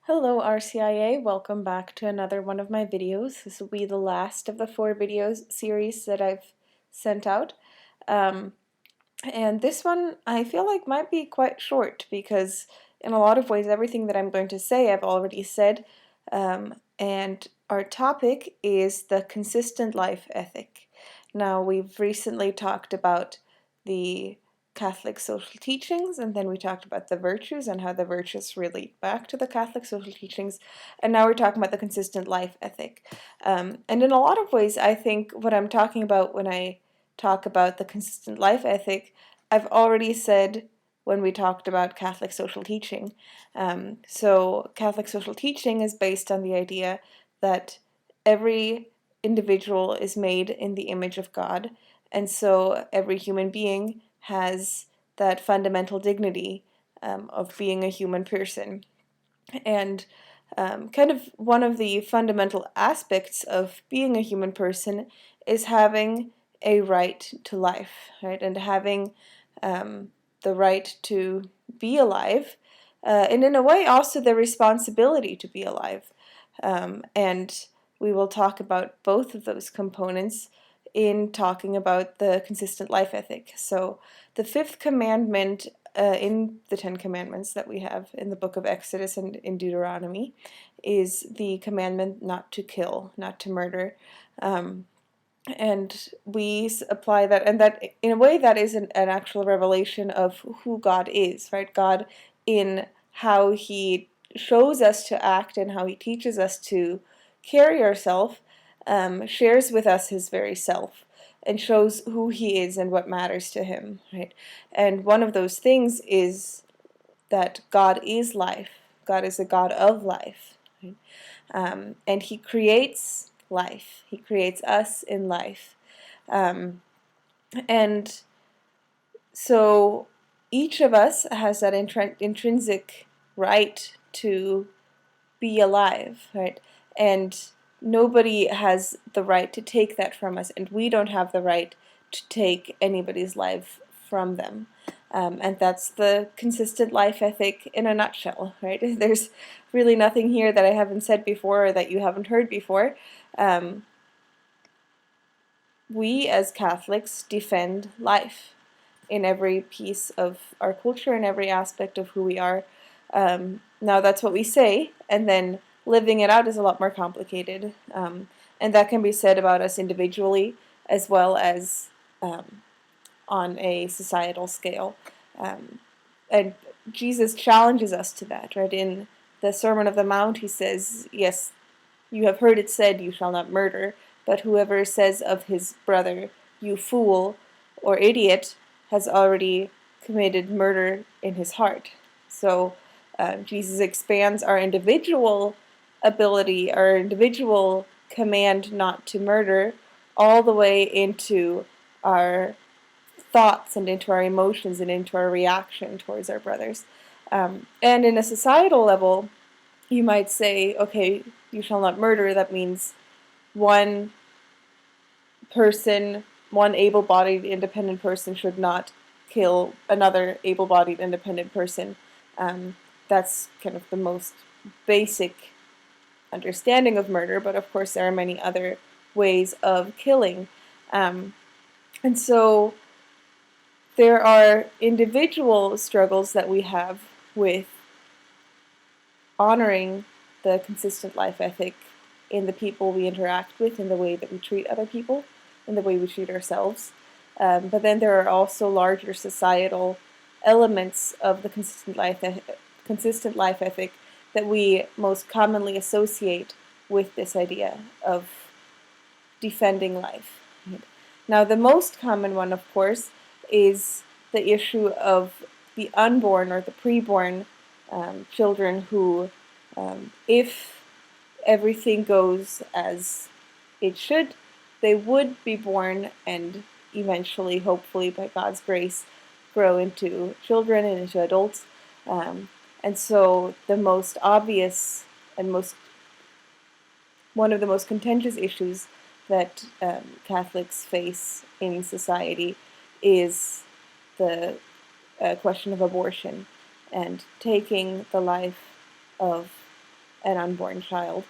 Hello RCIA, welcome back to another one of my videos. This will be the last of the 4 videos series that I've sent out. And this one I feel like might be quite short because in a lot of ways everything that I'm going to say I've already said. And our topic is the consistent life ethic. Now we've recently talked about the Catholic social teachings, and then we talked about the virtues and how the virtues relate back to the Catholic social teachings, and now we're talking about the consistent life ethic. And in a lot of ways, I think what I'm talking about when I talk about the consistent life ethic, I've already said when we talked about Catholic social teaching. So Catholic social teaching is based on the idea that every individual is made in the image of God, and so every human being has that fundamental dignity of being a human person. And kind of one of the fundamental aspects of being a human person is having a right to life, right? And having the right to be alive, and in a way also the responsibility to be alive. And we will talk about both of those components in talking about the consistent life ethic. So the fifth commandment in the 10 Commandments that we have in the book of Exodus and in Deuteronomy is the commandment not to kill, not to murder. And we apply that, and that in a way that is an actual revelation of who God is, right? God in how He shows us to act and how He teaches us to carry ourselves, shares with us His very self and shows who He is and what matters to Him, right? And one of those things is that God is life. God is a God of life, right? And He creates life. He creates us in life. And so each of us has that intrinsic right to be alive, right? And nobody has the right to take that from us, and we don't have the right to take anybody's life from them. And that's the consistent life ethic in a nutshell, right? There's really nothing here that I haven't said before or that you haven't heard before. We as Catholics defend life in every piece of our culture and every aspect of who we are. Now that's what we say, and then living it out is a lot more complicated. And that can be said about us individually as well as on a societal scale. And Jesus challenges us to that, right? In the Sermon of the Mount, He says, yes, you have heard it said, you shall not murder, but whoever says of his brother, you fool or idiot, has already committed murder in his heart. So Jesus expands our individual ability, our individual command not to murder, all the way into our thoughts and into our emotions and into our reaction towards our brothers. And in a societal level, you might say, okay, you shall not murder. That means one person, one able-bodied independent person should not kill another able-bodied independent person. That's kind of the most basic understanding of murder, but of course there are many other ways of killing. And so there are individual struggles that we have with honoring the consistent life ethic in the people we interact with, in the way that we treat other people, in the way we treat ourselves. But then there are also larger societal elements of the consistent life ethic that we most commonly associate with this idea of defending life. Now, the most common one, of course, is the issue of the unborn or the preborn children who, if everything goes as it should, they would be born and eventually, hopefully, by God's grace, grow into children and into adults. And so the most obvious and one of the most contentious issues that Catholics face in society is the question of abortion and taking the life of an unborn child,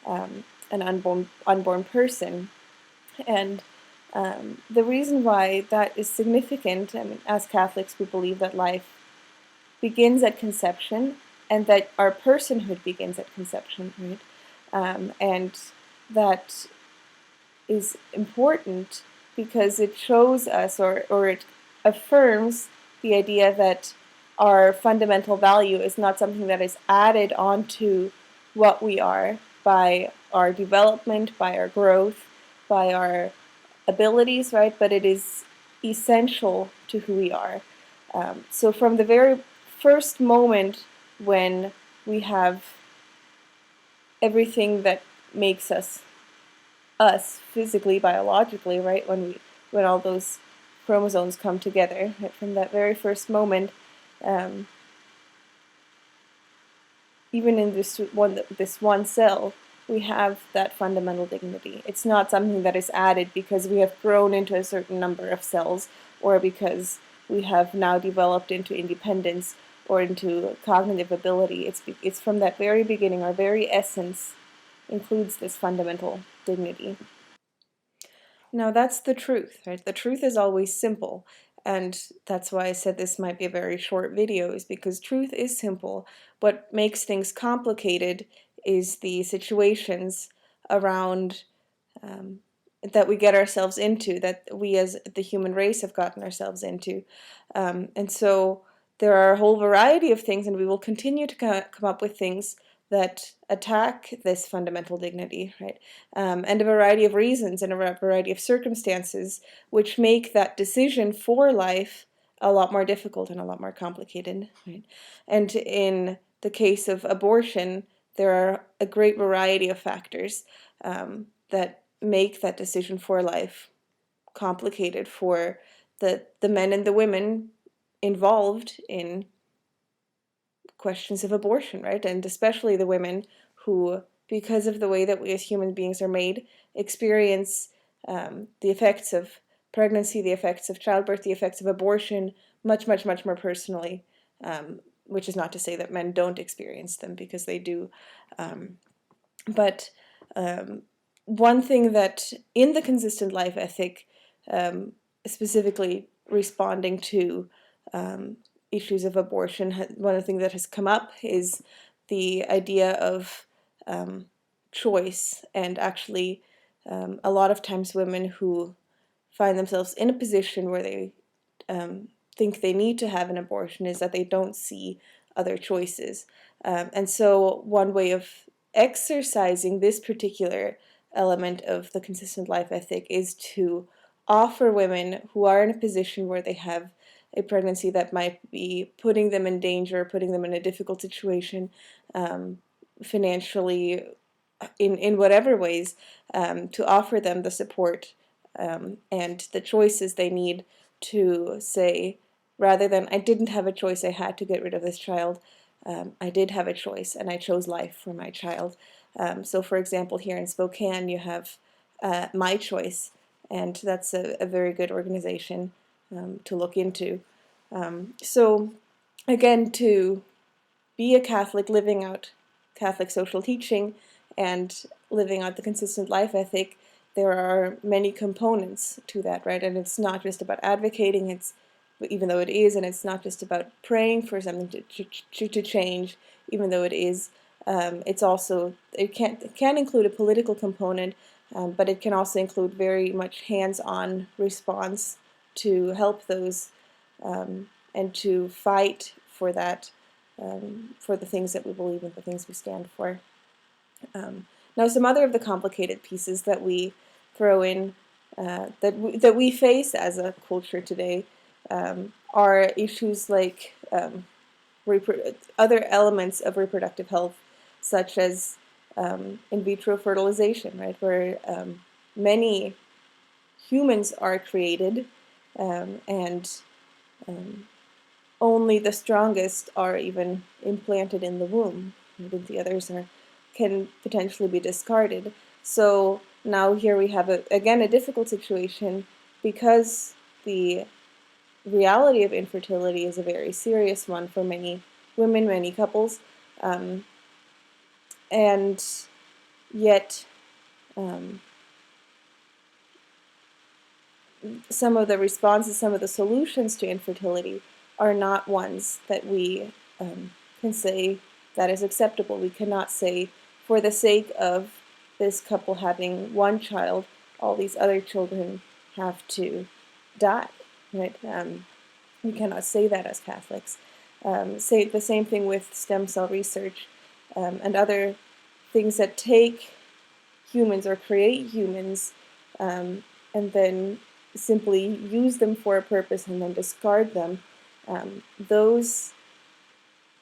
an unborn person. And the reason why that is significant, I mean, as Catholics, we believe that life begins at conception and that our personhood begins at conception, right? And that is important because it shows us, or it affirms the idea that our fundamental value is not something that is added onto what we are by our development, by our growth, by our abilities, right? But it is essential to who we are. So from the very first moment when we have everything that makes us physically, biologically, right? When all those chromosomes come together, right? From that very first moment, um, even in this one cell, we have that fundamental dignity. It's not something that is added because we have grown into a certain number of cells, or because we have now developed into independence or into cognitive ability. It's from that very beginning, our very essence includes this fundamental dignity. Now that's the truth, right? The truth is always simple. And that's why I said this might be a very short video, is because truth is simple. What makes things complicated is the situations around um, that we get ourselves into, that we as the human race have gotten ourselves into. And so there are a whole variety of things, and we will continue to come up with things that attack this fundamental dignity, right? And a variety of reasons and a variety of circumstances which make that decision for life a lot more difficult and a lot more complicated, right? And in the case of abortion, there are a great variety of factors that make that decision for life complicated for the men and the women involved in questions of abortion, right? And especially the women who, because of the way that we as human beings are made, experience the effects of pregnancy, the effects of childbirth, the effects of abortion much, much, much more personally, which is not to say that men don't experience them, because they do. But one thing that in the consistent life ethic, specifically responding to issues of abortion, one of the things that has come up is the idea of choice. And actually, a lot of times women who find themselves in a position where they think they need to have an abortion is that they don't see other choices. And so one way of exercising this particular element of the consistent life ethic is to offer women who are in a position where they have a pregnancy that might be putting them in danger, putting them in a difficult situation, financially, in whatever ways, to offer them the support and the choices they need to say, rather than I didn't have a choice, I had to get rid of this child, I did have a choice and I chose life for my child. So for example, here in Spokane you have My Choice, and that's a very good organization to look into. So again, to be a Catholic, living out Catholic social teaching and living out the consistent life ethic, there are many components to that, right? And it's not just about advocating, it's, even though it is, and it's not just about praying for something to change, even though it is. It's also, it can include a political component, but it can also include very much hands-on response to help those and to fight for that, for the things that we believe in, the things we stand for. Now, some other of the complicated pieces that we throw in, that we face as a culture today, are issues like other elements of reproductive health, such as in vitro fertilization, right, where many humans are created, and only the strongest are even implanted in the womb. And the others can potentially be discarded. So now here we have, again, a difficult situation, because the reality of infertility is a very serious one for many women, many couples. and yet some of the responses, some of the solutions to infertility are not ones that we can say that is acceptable. We cannot say, for the sake of this couple having one child, all these other children have to die, right? We cannot say that as Catholics. Say the same thing with stem cell research and other things that take humans or create humans and then simply use them for a purpose and then discard them.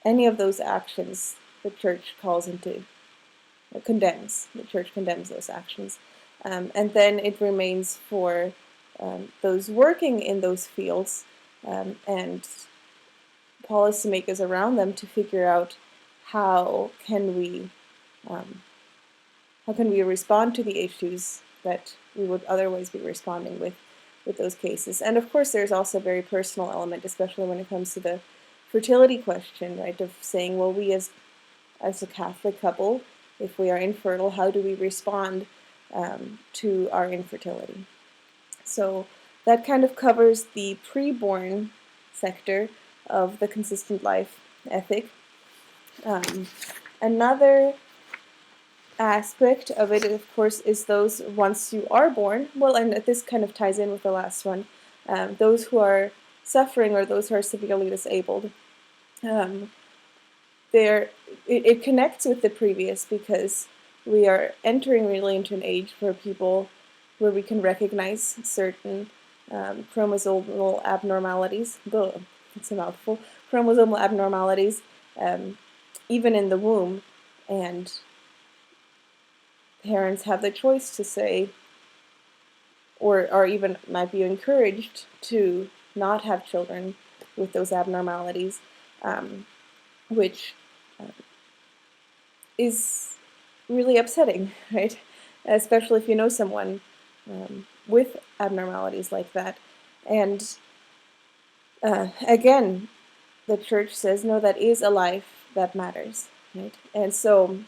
Any of those actions, the Church condemns. The Church condemns those actions. And then it remains for those working in those fields and policymakers around them to figure out how can we respond to the issues that we would otherwise be responding with those cases. And of course, there's also a very personal element, especially when it comes to the fertility question, right? Of saying, well, we as a Catholic couple, if we are infertile, how do we respond to our infertility? So that kind of covers the preborn sector of the consistent life ethic. Another aspect of it, of course, is those once you are born, well, and this kind of ties in with the last one, those who are suffering or those who are severely disabled. It connects with the previous because we are entering really into an age where where we can recognize certain chromosomal abnormalities. It's a mouthful. Chromosomal abnormalities, even in the womb, and parents have the choice to say, or even might be encouraged to not have children with those abnormalities, which is really upsetting, right? Especially if you know someone with abnormalities like that. And again, the Church says, no, that is a life that matters, right? And so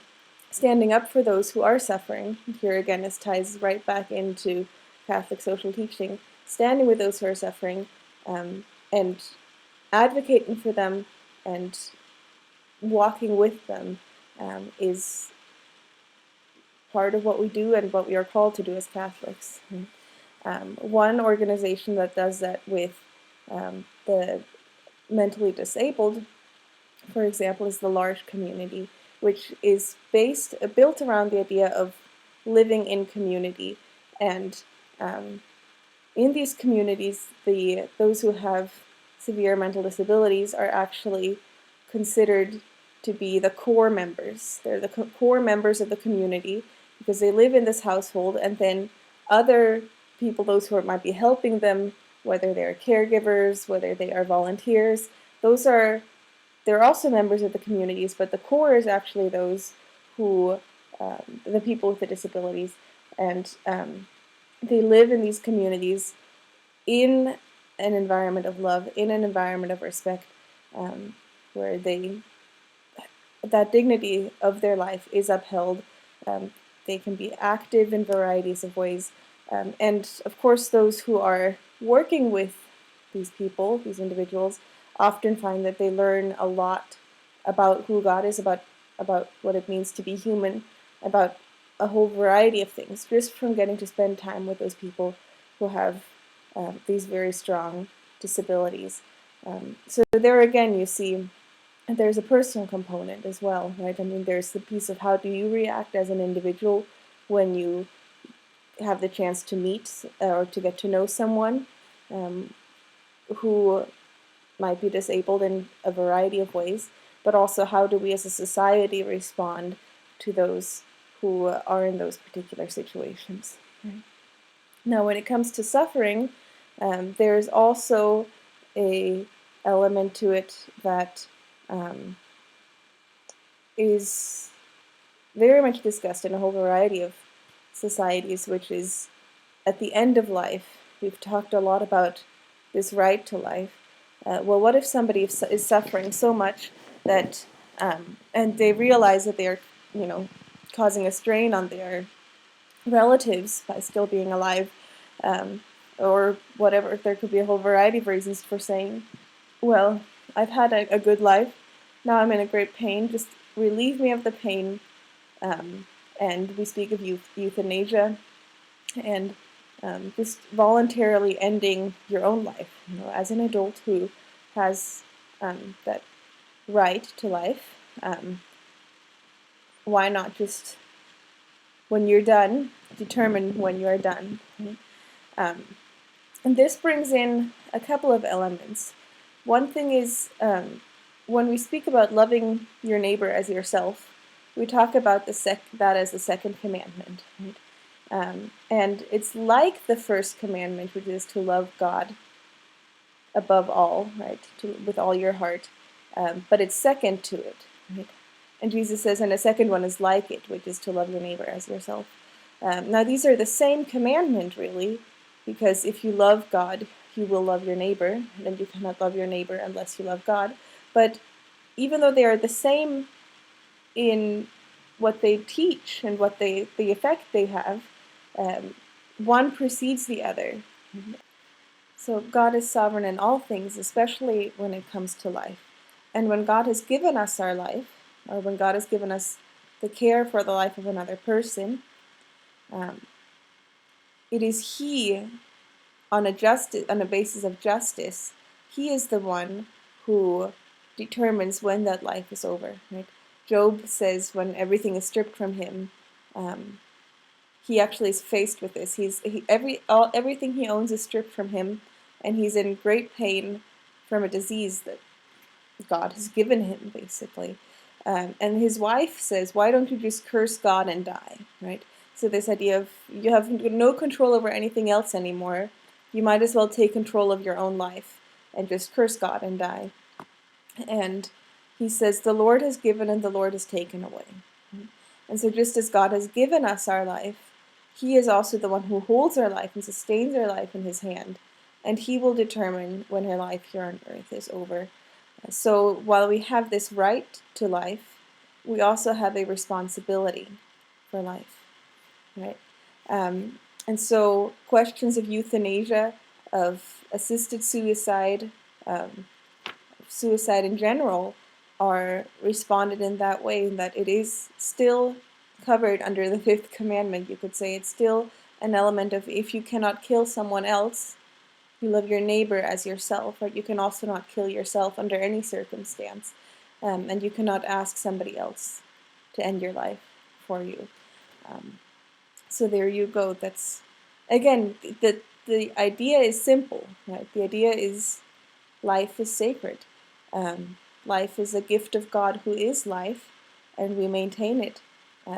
standing up for those who are suffering, here again this ties right back into Catholic social teaching, standing with those who are suffering and advocating for them and walking with them is part of what we do and what we are called to do as Catholics. One organization that does that with the mentally disabled, for example, is the Large Community, which is built around the idea of living in community. And in these communities, those who have severe mental disabilities are actually considered to be the core members. They're the core members of the community because they live in this household, and then other people, those who might be helping them, whether they're caregivers, whether they are volunteers, they're also members of the communities, but the core is actually those who, the people with the disabilities, and they live in these communities in an environment of love, in an environment of respect, where that dignity of their life is upheld. They can be active in varieties of ways, and of course those who are working with these people, these individuals, often find that they learn a lot about who God is, about what it means to be human, about a whole variety of things, just from getting to spend time with those people who have these very strong disabilities. So there again, you see, there's a personal component as well, right? I mean, there's the piece of how do you react as an individual when you have the chance to meet or to get to know someone who might be disabled in a variety of ways, but also how do we as a society respond to those who are in those particular situations. Right? Now, when it comes to suffering, there's also a element to it that is very much discussed in a whole variety of societies, which is at the end of life. We've talked a lot about this right to life. Well, what if somebody is suffering so much that, and they realize that they're causing a strain on their relatives by still being alive, or whatever. There could be a whole variety of reasons for saying, well, I've had a good life, now I'm in a great pain, just relieve me of the pain. And we speak of euthanasia, and just voluntarily ending your own life, as an adult who has that right to life. Why not just, when you're done, determine when you're done? And this brings in a couple of elements. One thing is, when we speak about loving your neighbor as yourself, we talk about that as the second commandment, right? And it's like the first commandment, which is to love God above all, right, with all your heart, but it's second to it, right? And Jesus says, and a second one is like it, which is to love your neighbor as yourself. Now these are the same commandment, really, because if you love God, you will love your neighbor, and you cannot love your neighbor unless you love God. But even though they are the same in what they teach and the effect they have, one precedes the other. So God is sovereign in all things, especially when it comes to life. And when God has given us our life, or when God has given us the care for the life of another person, it is He, on a basis of justice, He is the one who determines when that life is over. Right? Job says when everything is stripped from him, he actually is faced with this. Everything he owns is stripped from him, and he's in great pain from a disease that God has given him, basically. And his wife says, "Why don't you just curse God and die?" Right? So this idea of you have no control over anything else anymore. You might as well take control of your own life and just curse God and die. And he says, "The Lord has given and the Lord has taken away." And so just as God has given us our life, He is also the one who holds our life and sustains our life in His hand. And He will determine when her life here on earth is over. So while we have this right to life, we also have a responsibility for life, right? And so questions of euthanasia, of assisted suicide, suicide in general, are responded in that way, that it is still covered under the fifth commandment. You could say it's still an element of, if you cannot kill someone else, you love your neighbor as yourself, right? You can also not kill yourself under any circumstance, and you cannot ask somebody else to end your life for you. So there you go. That's, again, the idea is simple, right? The idea is life is sacred. Life is a gift of God who is life, and we maintain it.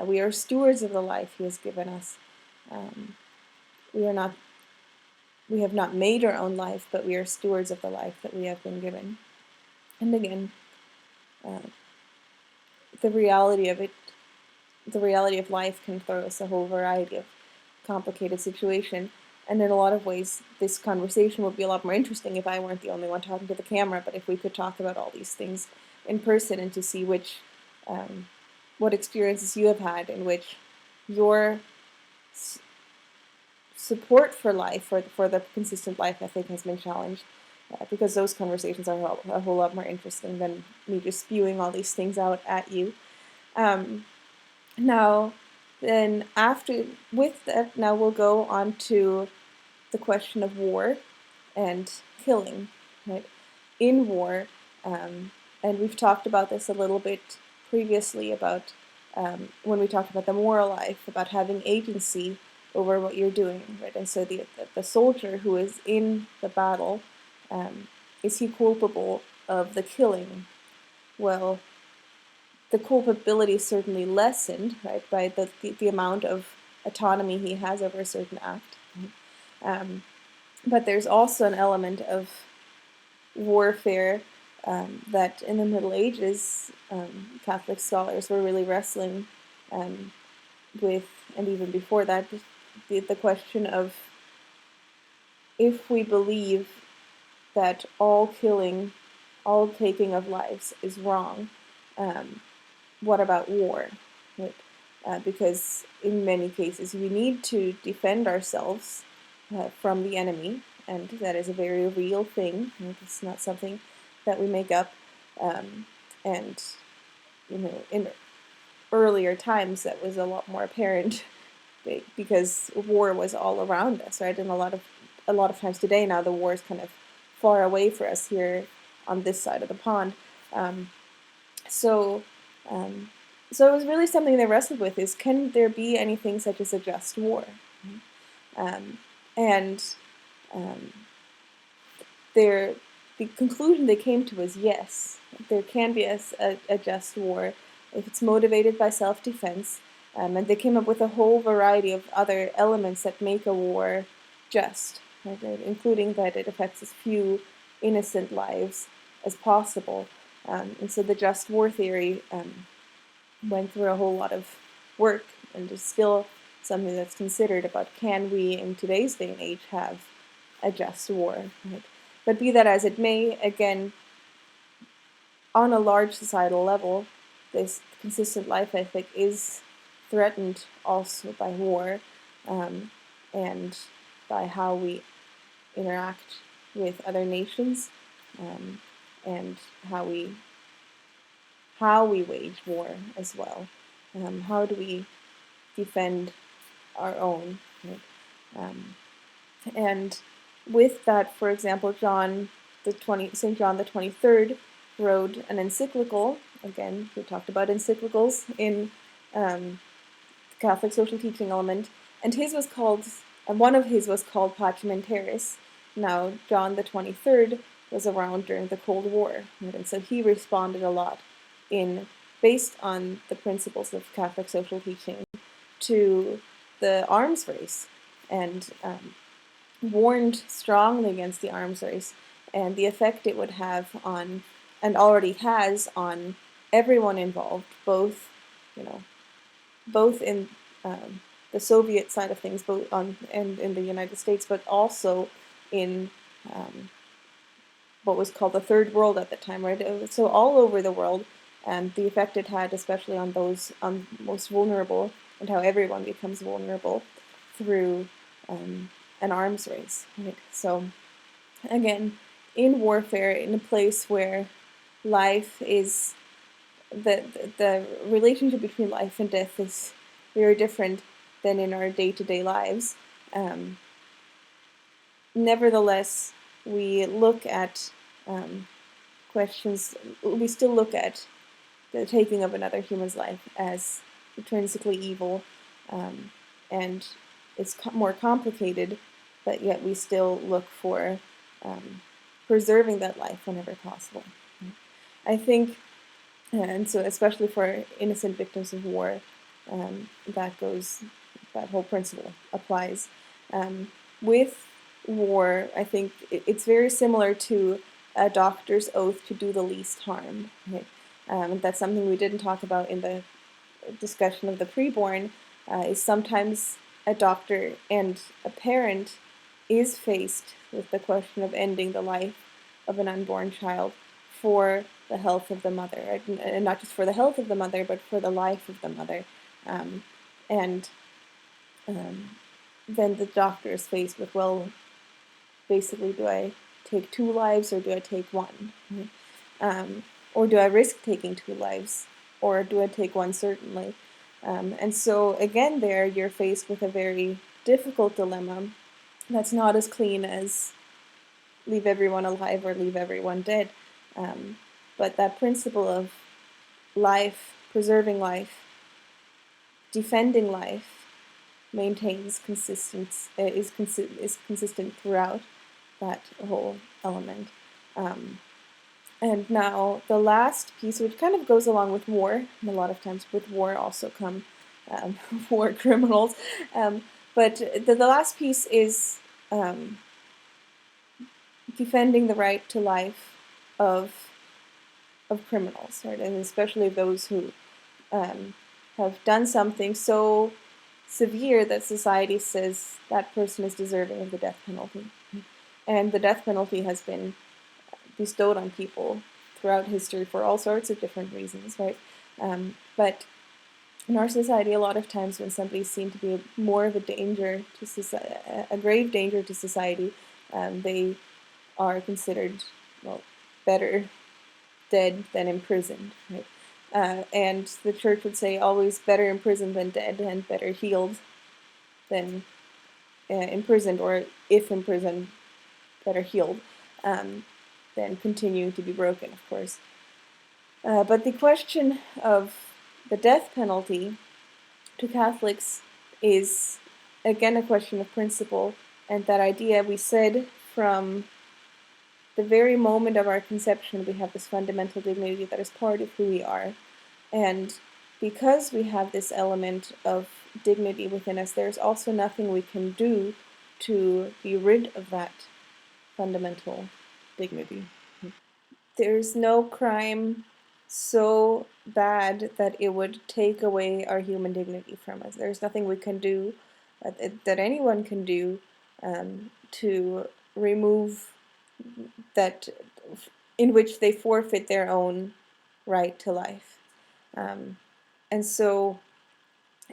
We are stewards of the life He has given us. We have not made our own life, but we are stewards of the life that we have been given. And again, the reality of life can throw us a whole variety of complicated situation. And in a lot of ways, this conversation would be a lot more interesting if I weren't the only one talking to the camera, but if we could talk about all these things in person and to see what experiences you have had in which your support for life, for the consistent life ethic has been challenged, because those conversations are a whole lot more interesting than me just spewing all these things out at you. Now, then with that, now we'll go on to the question of war and killing, right? In war, and we've talked about this a little bit previously about when we talked about the moral life, about having agency over what you're doing, right? And so the soldier who is in the battle, is he culpable of the killing? Well, the culpability is certainly lessened, right, by the amount of autonomy he has over a certain act. But there's also an element of warfare that in the Middle Ages, Catholic scholars were really wrestling with, and even before that, the question of, if we believe that all killing, all taking of lives is wrong, what about war? right? Because in many cases we need to defend ourselves from the enemy, and that is a very real thing. Right? It's not something that we make up. And in earlier times that was a lot more apparent because war was all around us, right? And a lot of times today now the war is kind of far away for us here on this side of the pond. Um, so um, so it was really something they wrestled with: is can there be anything such as a just war? Um, and um, their the conclusion they came to was yes, there can be a just war if it's motivated by self-defense. And they came up with a whole variety of other elements that make a war just, right? Including that it affects as few innocent lives as possible. And so the just war theory went through a whole lot of work, and is still something that's considered about, can we in today's day and age have a just war, right? But be that as it may, again, on a large societal level, this consistent life ethic is threatened also by war, and by how we interact with other nations, and how we wage war as well. How do we defend our own? Right? And with that, for example, St. John the 23rd wrote an encyclical. Again, we talked about encyclicals in Catholic social teaching element, and one of his was called Pacem in Terris. Now, John the 23rd was around during the Cold War, right? And so he responded a lot based on the principles of Catholic social teaching to the arms race, and warned strongly against the arms race and the effect it would have on, and already has on, everyone involved, both, both in the Soviet side of things, both and in the United States, but also in what was called the Third World at the time, right? So all over the world, and the effect it had, especially on those most vulnerable, and how everyone becomes vulnerable through an arms race, right? So again, in warfare, in a place where life is the relationship between life and death is very different than in our day-to-day lives. Nevertheless, we look at questions. We still look at the taking of another human's life as intrinsically evil, and it's more complicated, but yet we still look for preserving that life whenever possible. I think, and so especially for innocent victims of war, that whole principle applies. With war, I think it's very similar to a doctor's oath to do the least harm. Right? That's something we didn't talk about in the discussion of the preborn, is sometimes a doctor and a parent is faced with the question of ending the life of an unborn child for the health of the mother, right? And not just for the health of the mother, but for the life of the mother. And then the doctor is faced with, well, basically, do I take 2 lives or do I take 1? Or do I risk taking 2 lives? Or do I take 1 certainly? And so again, there you're faced with a very difficult dilemma that's not as clean as leave everyone alive or leave everyone dead. But that principle of life, preserving life, defending life, maintains consistence, is consistent throughout that whole element. And now the last piece, which kind of goes along with war, and a lot of times with war also come war criminals, but the last piece is defending the right to life of criminals, right? And especially those who have done something so severe that society says that person is deserving of the death penalty. And the death penalty has been bestowed on people throughout history for all sorts of different reasons, right? But in our society, a lot of times when somebody's seen to be more of a danger to society, a grave danger to society, they are considered, well, better dead than imprisoned, right? And the church would say always better imprisoned than dead, and better healed than imprisoned, or if imprisoned, better healed than continuing to be broken, of course. But the question of the death penalty to Catholics is again a question of principle, and that idea, we said, from the very moment of our conception we have this fundamental dignity that is part of who we are, and because we have this element of dignity within us, there's also nothing we can do to be rid of that fundamental dignity. There's no crime so bad that it would take away our human dignity from us. There's nothing we can do, that anyone can do, to remove that, in which they forfeit their own right to life. And so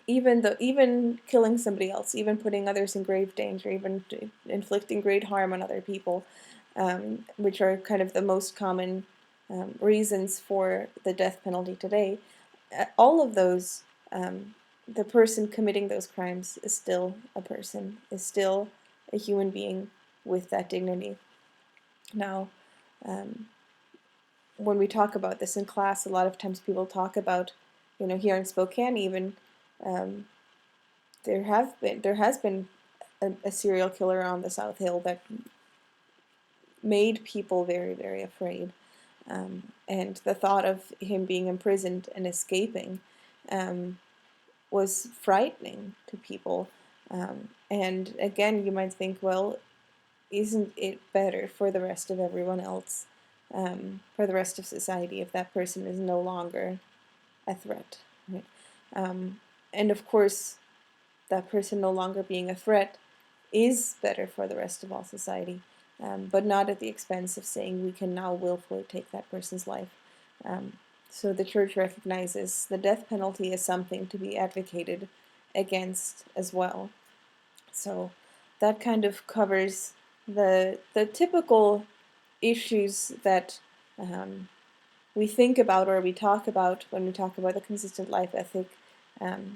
even killing somebody else, even putting others in grave danger, even inflicting great harm on other people, which are kind of the most common reasons for the death penalty today, all of those, the person committing those crimes is still a person, is still a human being with that dignity. Now, when we talk about this in class, a lot of times people talk about, here in Spokane even, there has been a serial killer on the South Hill that made people very, very afraid. And the thought of him being imprisoned and escaping was frightening to people. And again, you might think, well, isn't it better for the rest of everyone else, for the rest of society, if that person is no longer a threat, right? And of course, that person no longer being a threat is better for the rest of all society, but not at the expense of saying we can now willfully take that person's life. So the church recognizes the death penalty as something to be advocated against as well. So that kind of covers the typical issues that we think about or we talk about when we talk about the consistent life ethic.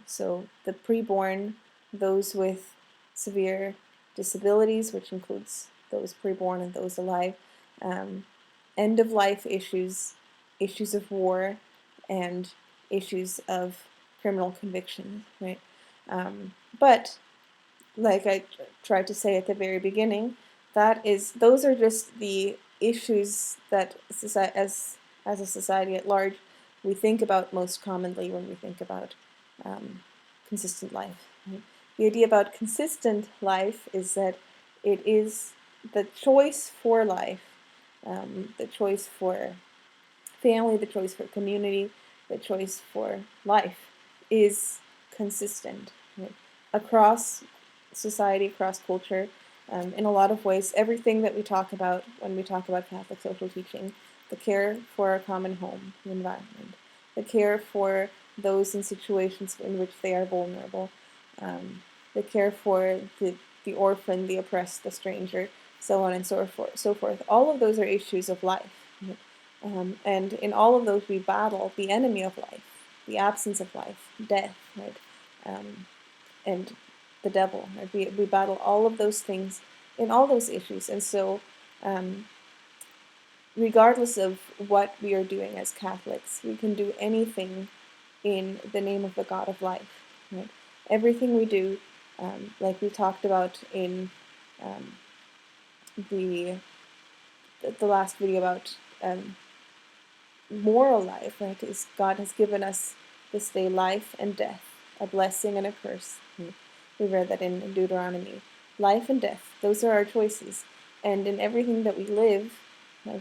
So the preborn, those with severe disabilities, which includes those preborn and those alive, end-of-life issues, issues of war, and issues of criminal conviction, right? But like I tried to say at the very beginning, those are just the issues that as a society at large we think about most commonly when we think about consistent life. Right? The idea about consistent life is that it is the choice for life, the choice for family, the choice for community, the choice for life is consistent, right? Across society, across culture, in a lot of ways. Everything that we talk about when we talk about Catholic social teaching, the care for our common home, the environment, the care for those in situations in which they are vulnerable, the care for the orphan, the oppressed, the stranger, so on and so forth. All of those are issues of life. Right? And in all of those, we battle the enemy of life, the absence of life, death, right? And the devil. Right? We battle all of those things in all those issues. And so, regardless of what we are doing as Catholics, we can do anything in the name of the God of life. Right? Everything we do, like we talked about in the last video about moral life, right, is God has given us this day life and death, a blessing and a curse. We read that in Deuteronomy. Life and death, those are our choices. And in everything that we live,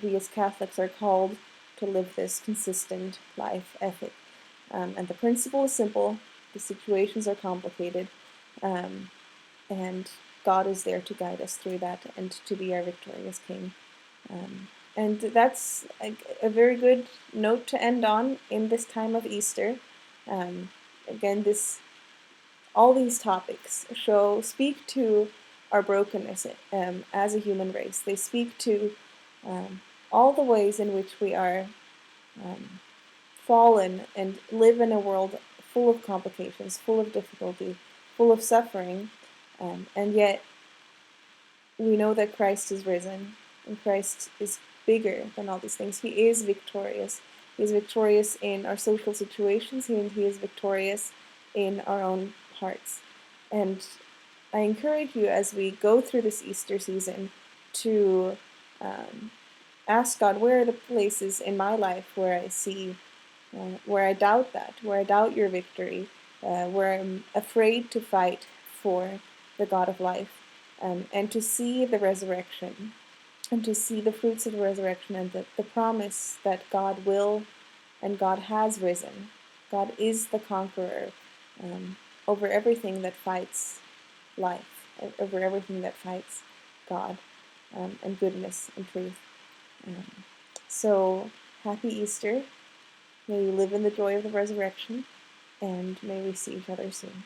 we as Catholics are called to live this consistent life ethic. And the principle is simple, the situations are complicated, and God is there to guide us through that and to be our victorious King. And that's a very good note to end on in this time of Easter. again, all these topics speak to our brokenness as a human race. They speak to all the ways in which we are fallen and live in a world full of complications, full of difficulty, full of suffering, and yet we know that Christ is risen, and Christ is bigger than all these things. He is victorious. He is victorious in our social situations, and He is victorious in our own hearts. And I encourage you, as we go through this Easter season, to ask God, where are the places in my life where I see, where I doubt that, where I doubt your victory, where I'm afraid to fight for the God of life, and to see the resurrection, and to see the fruits of the resurrection, and the promise that God will and God has risen. God is the conqueror over everything that fights life, over everything that fights God and goodness and truth. So, happy Easter. May you live in the joy of the resurrection, and may we see each other soon.